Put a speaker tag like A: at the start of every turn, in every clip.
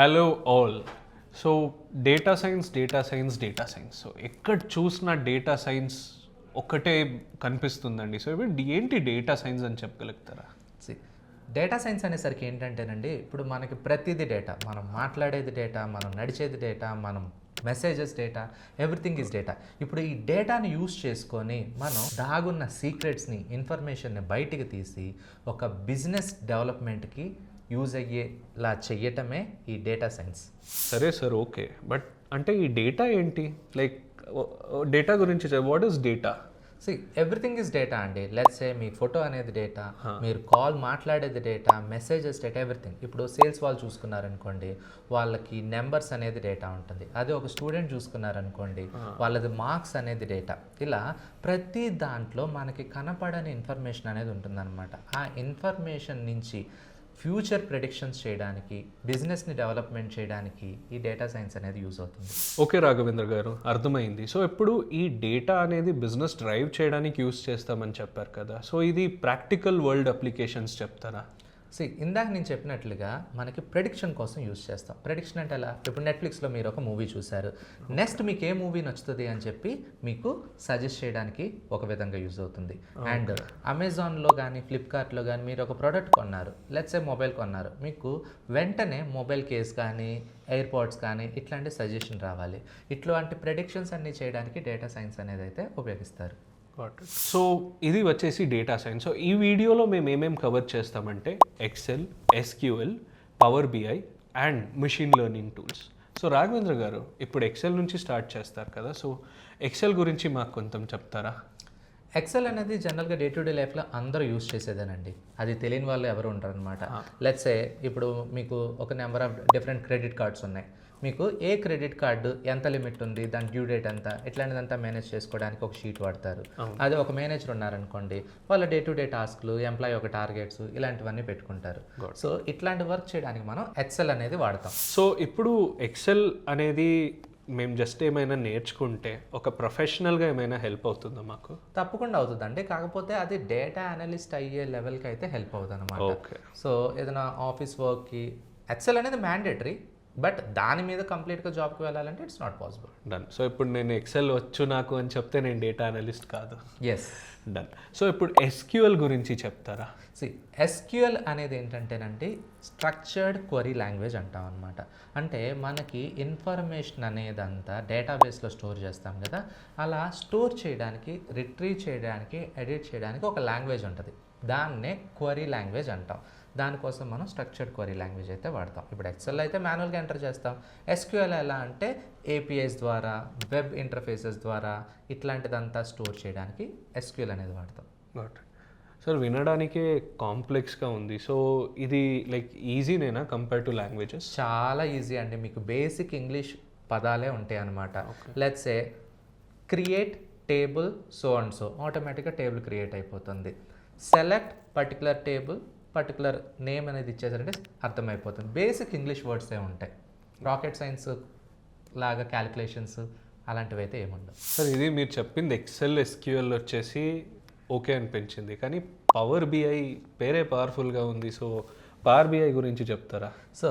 A: Hello all. So data science data science data science, so ఎక్కడ చూసినా data science ఒక్కటే కనిపిస్తుందండి. సో ఇప్పుడు ఏంటి డేటా సైన్స్ అని చెప్పగలుగుతారా?
B: డేటా సైన్స్ అనేసరికి ఏంటంటేనండి, ఇప్పుడు మనకి ప్రతిదీ డేటా, మనం మాట్లాడేది డేటా, మనం నడిచేది డేటా, మనం messages data, everything is data. ఇప్పుడు ఈ డేటాని యూస్ చేసుకొని మనం దాగున్న సీక్రెట్స్ని, ఇన్ఫర్మేషన్ని బయటికి తీసి ఒక బిజినెస్ డెవలప్మెంట్కి యూజ్ అయ్యేలా చెయ్యటమే ఈ డేటా సైన్స్.
A: సరే సార్, ఓకే. బట్ అంటే ఈ డేటా ఏంటి? లైక్ డేటా గురించి what is data?
B: Everything is data అండి. లెట్స్ సే మీ ఫోటో అనేది డేటా, మీరు కాల్ మాట్లాడేది డేటా, మెసేజెస్ డేటా, ఎవ్రీథింగ్. ఇప్పుడు సేల్స్ వాళ్ళు చూసుకున్నారనుకోండి, వాళ్ళకి నెంబర్స్ అనేది డేటా ఉంటుంది. అదే ఒక స్టూడెంట్ చూసుకున్నారనుకోండి, వాళ్ళది మార్క్స్ అనేది డేటా. ఇలా ప్రతి దాంట్లో మనకి కనపడని ఇన్ఫర్మేషన్ అనేది ఉంటుందన్నమాట. ఆ ఇన్ఫర్మేషన్ నుంచి ఫ్యూచర్ ప్రెడిక్షన్స్ చేయడానికి, బిజినెస్ని డెవలప్మెంట్ చేయడానికి ఈ డేటా సైన్స్ అనేది యూజ్ అవుతుంది.
A: ఓకే రాఘవేంద్ర గారు, అర్థమైంది. సో ఇప్పుడు ఈ డేటా అనేది బిజినెస్ డ్రైవ్ చేయడానికి యూజ్ చేస్తామని చెప్పారు కదా, సో ఇది ప్రాక్టికల్ వరల్డ్ అప్లికేషన్స్ చెప్తారా?
B: ఇందాక నేను చెప్పినట్లుగా మనకి ప్రెడిక్షన్ కోసం యూజ్ చేస్తాం. ప్రెడిక్షన్ అంటే ఎలా? ఇప్పుడు నెట్ఫ్లిక్స్లో మీరు ఒక మూవీ చూశారు, నెక్స్ట్ మీకు ఏ మూవీ నచ్చుతుంది అని చెప్పి మీకు సజెస్ట్ చేయడానికి ఒక విధంగా యూజ్ అవుతుంది. అండ్ అమెజాన్లో కానీ ఫ్లిప్కార్ట్లో కానీ మీరు ఒక ప్రోడక్ట్ కొన్నారు, లెట్స్ ఏ మొబైల్ కొన్నారు, మీకు వెంటనే మొబైల్ కేస్ కానీ ఎయిర్పోర్ట్స్ కానీ ఇట్లాంటి సజెషన్ రావాలి. ఇట్లాంటి ప్రెడిక్షన్స్ అన్నీ చేయడానికి డేటా సైన్స్ అనేది అయితే ఉపయోగిస్తారు.
A: సో ఇది వచ్చేసి డేటా సైన్స్. సో ఈ వీడియోలో మేము ఏమేమి కవర్ చేస్తామంటే Excel, SQL, power BI and machine learning tools. So Raghavendra గారు, ఇప్పుడు ఎక్సెల్ నుంచి స్టార్ట్ చేస్తారు కదా, సో ఎక్సెల్ గురించి మాకు కొంచెం చెప్తారా?
B: ఎక్సెల్ అనేది జనరల్గా డే టు డే లైఫ్లో అందరూ యూజ్ చేసేదేనండి. అది తెలియని వాళ్ళు ఎవరు ఉంటారు అనమాట. లెట్స్ సే ఇప్పుడు మీకు ఒక number of different credit cards ఉన్నాయి, మీకు ఏ క్రెడిట్ కార్డు ఎంత లిమిట్ ఉంది, దాని డ్యూ డేట్ ఎంత, ఇట్లాంటిదంతా మేనేజ్ చేసుకోవడానికి ఒక షీట్ వాడతారు. అదే ఒక మేనేజర్ ఉన్నారనుకోండి, వాళ్ళ డే టు డే టాస్క్లు, ఎంప్లాయీ ఒక టార్గెట్స్, ఇలాంటివన్నీ పెట్టుకుంటారు. సో ఇట్లాంటి వర్క్ చేయడానికి మనం ఎక్సెల్ అనేది వాడతాం.
A: సో ఇప్పుడు ఎక్సెల్ అనేది మేము జస్ట్ ఏమైనా నేర్చుకుంటే ఒక ప్రొఫెషనల్గా ఏమైనా హెల్ప్ అవుతుందా మాకు?
B: తప్పకుండా అవుతుందండి, కాకపోతే అది డేటా అనలిస్ట్ అయ్యే లెవెల్కి అయితే హెల్ప్ అవుతుంది అనమాట.
A: ఓకే.
B: సో ఏదైనా ఆఫీస్ వర్క్కి ఎక్సెల్ అనేది మ్యాండేటరీ, బట్ దాని మీద కంప్లీట్గా జాబ్కి వెళ్ళాలంటే it's not possible.
A: Done. So ఇప్పుడు నేను ఎక్సెల్ వచ్చు నాకు అని చెప్తే నేను డేటా అనలిస్ట్ కాదు.
B: ఎస్.
A: డన్. సో ఇప్పుడు ఎస్క్యూఎల్ గురించి చెప్తారా?
B: ఎస్క్యూఎల్ అనేది ఏంటంటేనండి, స్ట్రక్చర్డ్ క్వరీ లాంగ్వేజ్ అంటాం అనమాట. అంటే మనకి ఇన్ఫర్మేషన్ అనేదంతా డేటాబేస్లో స్టోర్ చేస్తాం కదా, అలా స్టోర్ చేయడానికి, రిట్రీవ్ చేయడానికి, ఎడిట్ చేయడానికి ఒక లాంగ్వేజ్ ఉంటుంది. దాన్నే క్వరీ లాంగ్వేజ్ అంటాం. దానికోసం మనం స్ట్రక్చర్డ్ క్వరీ లాంగ్వేజ్ అయితే వాడతాం. ఇప్పుడు ఎక్సెల్ అయితే మాన్యువల్గా ఎంటర్ చేస్తాం. ఎస్క్యూఎల్ ఎలా అంటే ఏపీఐస్ ద్వారా, వెబ్ ఇంటర్ఫేసెస్ ద్వారా ఇట్లాంటిదంతా స్టోర్ చేయడానికి ఎస్క్యూఎల్ అనేది వాడతాం.
A: సార్ వినడానికే కాంప్లెక్స్గా ఉంది. సో ఇది లైక్ ఈజీనేనా కంపేర్ టు లాంగ్వేజెస్?
B: చాలా ఈజీ అండి. మీకు బేసిక్ ఇంగ్లీష్ పదాలే ఉంటాయి అన్నమాట. Let's say create table so and so, ఆటోమేటిక్గా టేబుల్ క్రియేట్ అయిపోతుంది. Select particular table, particular name అనేది ఇచ్చేసారంటే అర్థమైపోతుంది. బేసిక్ ఇంగ్లీష్ వర్డ్సే ఉంటాయి. రాకెట్ సైన్స్ లాగా క్యాలిక్యులేషన్స్ అలాంటివి అయితే ఏముండవు.
A: సార్ ఇది మీరు చెప్పింది ఎక్సెల్, ఎస్క్యూఎల్ వచ్చేసి ఓకే అనిపించింది, కానీ పవర్ బిఐ పేరే పవర్ఫుల్గా ఉంది. సో పవర్ బిఐ గురించి చెప్తారా?
B: సో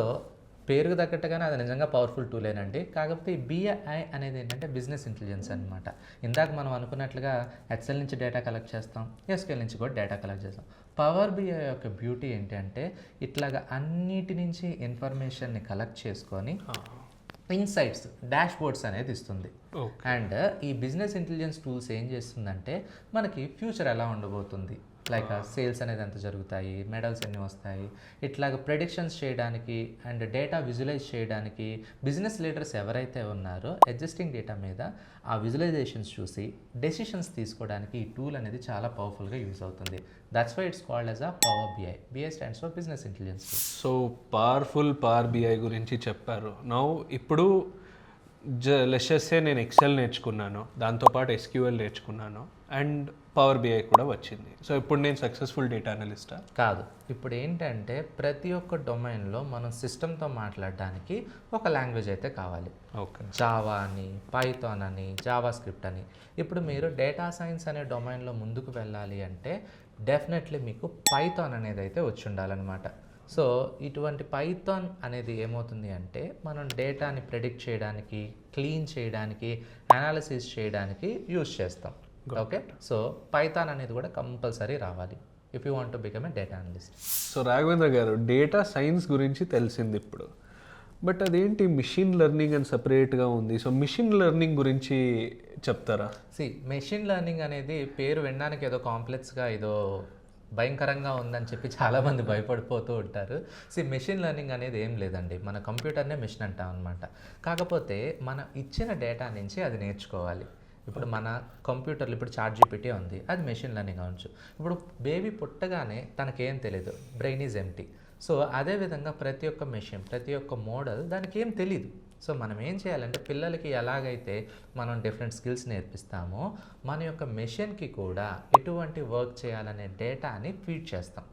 B: పేరుకు తగ్గట్టుగానే అది నిజంగా పవర్ఫుల్ టూలేనండి. కాకపోతే ఈ బిఐ అనేది ఏంటంటే బిజినెస్ ఇంటెలిజెన్స్ అనమాట. ఇందాక మనం అనుకున్నట్లుగా ఎక్సెల్ నుంచి డేటా కలెక్ట్ చేస్తాం, ఎస్క్యూఎల్ నుంచి కూడా డేటా కలెక్ట్ చేస్తాం. పవర్ బిఐ యొక్క బ్యూటీ ఏంటి అంటే ఇట్లాగా అన్నిటి నుంచి ఇన్ఫర్మేషన్ని కలెక్ట్ చేసుకొని ఇన్సైట్స్, డాష్ బోర్డ్స్ అనేది ఇస్తుంది. అండ్ ఈ బిజినెస్ ఇంటెలిజెన్స్ టూల్స్ ఏం చేస్తుందంటే మనకి ఫ్యూచర్ ఎలా ఉండబోతుంది, లైక్ సేల్స్ అనేది ఎంత జరుగుతాయి, మెడల్స్ ఎన్ని వస్తాయి, ఇట్లాగ ప్రెడిక్షన్స్ చేయడానికి అండ్ డేటా విజువలైజ్ చేయడానికి బిజినెస్ లీడర్స్ ఎవరైతే ఉన్నారో ఎగ్జిస్టింగ్ డేటా మీద ఆ విజువలైజేషన్స్ చూసి డెసిషన్స్ తీసుకోవడానికి ఈ టూల్ అనేది చాలా పవర్ఫుల్గా యూజ్ అవుతుంది. That's why it's called as a power BI. BI stands for business intelligence.
A: So powerful power BI గురించి చెప్పారు. నౌ ఇప్పుడు లెస్సే నేను ఎక్సెల్ నేర్చుకున్నాను, దాంతోపాటు ఎస్క్యూఎల్ నేర్చుకున్నాను అండ్ పవర్ బిఐ కూడా వచ్చింది. సో ఇప్పుడు నేను సక్సెస్ఫుల్ డేటా అనలిస్టా?
B: కాదు. ఇప్పుడు ఏంటంటే ప్రతి ఒక్క డొమైన్లో మనం సిస్టమ్తో మాట్లాడడానికి ఒక లాంగ్వేజ్ అయితే కావాలి.
A: ఓకే.
B: జావా అని, పైథాన్ అని, జావా స్క్రిప్ట్ అని. ఇప్పుడు మీరు డేటా సైన్స్ అనే డొమైన్లో ముందుకు వెళ్ళాలి అంటే డెఫినెట్లీ మీకు పైథాన్ అనేది అయితే వచ్చి ఉండాలన్నమాట. సో ఇటువంటి పైథాన్ అనేది ఏమవుతుంది అంటే మనం డేటాని ప్రెడిక్ట్ చేయడానికి, క్లీన్ చేయడానికి, అనాలిసిస్ చేయడానికి యూజ్ చేస్తాం. ఓకే, సో పైథాన్ అనేది కూడా కంపల్సరీ రావాలి if you want to become a data analyst.
A: So Raghavendra గారు, డేటా సైన్స్ గురించి తెలిసింది ఇప్పుడు, బట్ అదేంటి మిషన్ లెర్నింగ్ అని సపరేట్గా ఉంది. సో మిషన్ లెర్నింగ్ గురించి చెప్తారా?
B: మెషిన్ లెర్నింగ్ అనేది పేరు వినడానికి ఏదో కాంప్లెక్స్గా, ఏదో భయంకరంగా ఉందని చెప్పి చాలామంది భయపడిపోతూ ఉంటారు. మెషిన్ లెర్నింగ్ అనేది ఏం లేదండి, మన కంప్యూటర్నే మెషిన్ అంటాం అనమాట. కాకపోతే మనం ఇచ్చిన డేటా నుంచి అది నేర్చుకోవాలి. ఇప్పుడు మన కంప్యూటర్లో ఇప్పుడు ChatGPT ఉంది, అది మెషిన్ లెర్నింగ్ అవ్వచ్చు. ఇప్పుడు బేబీ పుట్టగానే తనకేం తెలియదు, బ్రెయిన్ ఈజ్ ఎంప్టీ. సో అదేవిధంగా ప్రతి ఒక్క మెషిన్, ప్రతి ఒక్క మోడల్ దానికి ఏం తెలీదు. సో మనం ఏం చేయాలంటే పిల్లలకి ఎలాగైతే మనం డిఫరెంట్ స్కిల్స్ నేర్పిస్తామో మన యొక్క మెషిన్కి కూడా ఎటువంటి వర్క్ చేయాలనే డేటాని ఫీడ్ చేస్తాం.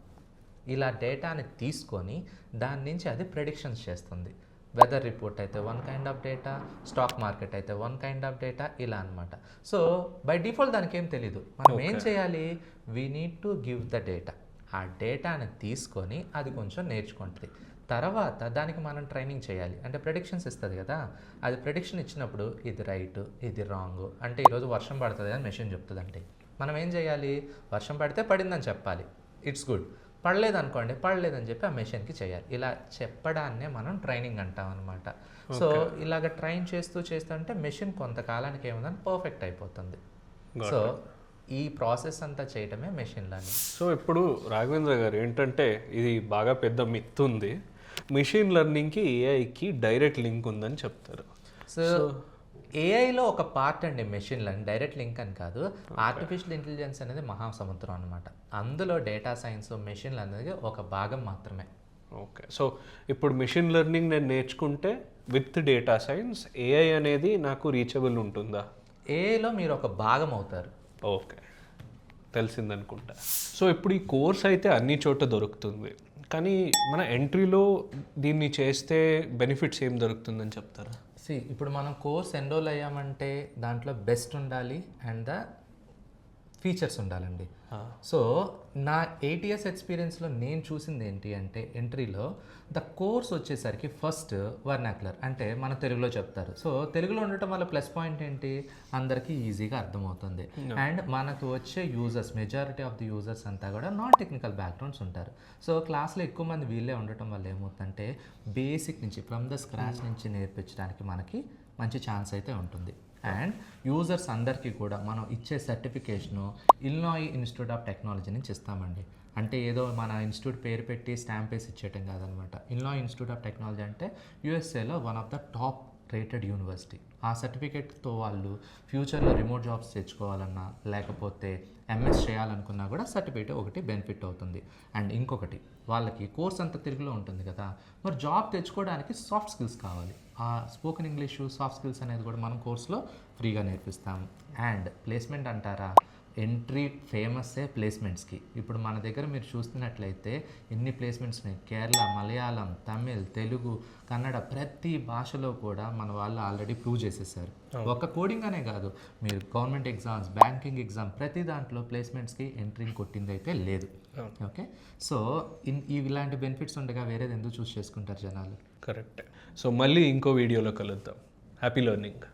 B: ఇలా డేటాని తీసుకొని దాని నుంచి అది ప్రెడిక్షన్స్ చేస్తుంది. వెదర్ రిపోర్ట్ అయితే one kind of data, stock market అయితే వన్ కైండ్ ఆఫ్ డేటా, ఇలా అనమాట. సో బై డిఫాల్ట్ దానికి ఏం తెలీదు. మనం ఏం చేయాలి, we need to give the data. ఆ డేటాని తీసుకొని అది కొంచెం నేర్చుకుంటుంది. తర్వాత దానికి మనం ట్రైనింగ్ చేయాలి. అంటే ప్రెడిక్షన్స్ ఇస్తుంది కదా, అది ప్రెడిక్షన్ ఇచ్చినప్పుడు ఇది రైట్, ఇది రాంగ్. అంటే ఈరోజు వర్షం పడుతుంది అని మెషిన్ చెప్తుందండి. మనం ఏం చేయాలి, వర్షం పడితే పడిందని చెప్పాలి, ఇట్స్ గుడ్. పడలేదనుకోండి, పడలేదని చెప్పి ఆ మెషిన్కి చేయాలి. ఇలా చెప్పడాన్నే మనం ట్రైనింగ్ అంటాం అనమాట. సో ఇలాగ ట్రైన్ చేస్తూ అంటే మెషిన్ కొంతకాలానికి ఏముందని పర్ఫెక్ట్ అయిపోతుంది. సో ఈ ప్రాసెస్ అంతా చేయటమే మెషిన్ లెర్నింగ్.
A: సో ఇప్పుడు రాఘవేంద్ర గారు ఏంటంటే, ఇది బాగా పెద్ద మిత్ ఉంది, మెషిన్ లెర్నింగ్కి ఏఐకి డైరెక్ట్ లింక్ ఉందని చెప్తారు.
B: సో ఏఐలో ఒక పార్ట్ అండి మెషిన్ లెర్నింగ్, డైరెక్ట్ లింక్ అని కాదు. ఆర్టిఫిషియల్ ఇంటెలిజెన్స్ అనేది మహాసముద్రం అనమాట. అందులో డేటా సైన్స్, మెషిన్ లెర్నింగ్ ఒక భాగం మాత్రమే.
A: ఓకే, సో ఇప్పుడు మెషిన్ లెర్నింగ్ నేను నేర్చుకుంటే విత్ డేటా సైన్స్ ఏఐ అనేది నాకు రీచబుల్ ఉంటుందా?
B: ఏఐలో మీరు ఒక భాగం అవుతారు.
A: ఓకే, తెలిసిందనుకుంటా. సో ఇప్పుడు ఈ కోర్స్ అయితే అన్ని చోట దొరుకుతుంది, కానీ మన ఎంట్రీలో దీన్ని చేస్తే బెనిఫిట్స్ ఏం దొరుకుతుందని చెప్తారా?
B: ఇప్పుడు మనం కోర్స్ ఎన్రోల్ అయ్యామంటే దాంట్లో బెస్ట్ ఉండాలి అండ్ ద ఫీచర్స్ ఉండాలండి. సో నా 8 years ఎక్స్పీరియన్స్లో నేను చూసింది ఏంటి అంటే, ఎంట్రీలో ద కోర్స్ వచ్చేసరికి ఫస్ట్ వర్నాక్యులర్, అంటే మన తెలుగులో చెప్తారు. సో తెలుగులో ఉండటం వల్ల ప్లస్ పాయింట్ ఏంటి, అందరికీ ఈజీగా అర్థమవుతుంది. అండ్ మనకు వచ్చే users, majority of the users అంతా కూడా నాన్ టెక్నికల్ బ్యాక్గ్రౌండ్స్ ఉంటారు. సో క్లాస్లో ఎక్కువ మంది వీళ్ళే ఉండటం వల్ల ఏమవుతుందంటే బేసిక్ నుంచి ఫ్రమ్ ద స్క్రాచ్ నుంచి నేర్పించడానికి మనకి మంచి ఛాన్స్ అయితే ఉంటుంది. అండ్ యూజర్స్ అందరికీ కూడా మనం ఇచ్చే సర్టిఫికేషను ఇల్నాయ్ ఇన్స్టిట్యూట్ ఆఫ్ టెక్నాలజీ నుంచి ఇస్తామండి. అంటే ఏదో మన ఇన్స్టిట్యూట్ పేరు పెట్టి స్టాంప్ వేసి ఇచ్చేయటం కాదనమాట. ఇల్నాయ్ ఇన్స్టిట్యూట్ ఆఫ్ టెక్నాలజీ అంటే యూఎస్ఏలో one of the top rated university. ఆ సర్టిఫికేట్తో వాళ్ళు ఫ్యూచర్లో రిమోట్ జాబ్స్ తెచ్చుకోవాలన్నా లేకపోతే ఎంఎస్ చేయాలనుకున్నా కూడా సర్టిఫికేట్ ఒకటి బెనిఫిట్ అవుతుంది. అండ్ ఇంకొకటి, వాళ్ళకి కోర్స్ అంతా తెలుగులో ఉంటుంది కదా, మరి జాబ్ తెచ్చుకోవడానికి సాఫ్ట్ స్కిల్స్ కావాలి. ఆ స్పోకెన్ ఇంగ్లీషు, సాఫ్ట్ స్కిల్స్ అనేది కూడా మనం కోర్స్లో ఫ్రీగా నేర్పిస్తాము. అండ్ ప్లేస్మెంట్ అంటారా, ఎంట్రీ ఫేమస్సే ప్లేస్మెంట్స్కి. ఇప్పుడు మన దగ్గర మీరు చూస్తున్నట్లయితే ఎన్ని ప్లేస్మెంట్స్ ఉన్నాయి. కేరళ, మలయాళం, తమిళ్, తెలుగు, కన్నడ, ప్రతి భాషలో కూడా మన వాళ్ళు ఆల్రెడీ ప్రూవ్ చేసేసారు. ఒక కోడింగ్ అనే కాదు, మీరు గవర్నమెంట్ ఎగ్జామ్స్, బ్యాంకింగ్ ఎగ్జామ్, ప్రతి దాంట్లో ప్లేస్మెంట్స్కి ఎంట్రీ కొట్టింది అయితే లేదు. ఓకే, సో ఇలాంటి బెనిఫిట్స్ ఉండగా వేరేది ఎందుకు చూస్ చేసుకుంటారు జనాలు?
A: కరెక్ట్. సో మళ్ళీ ఇంకో వీడియోలో కలుద్దాం. Happy learning.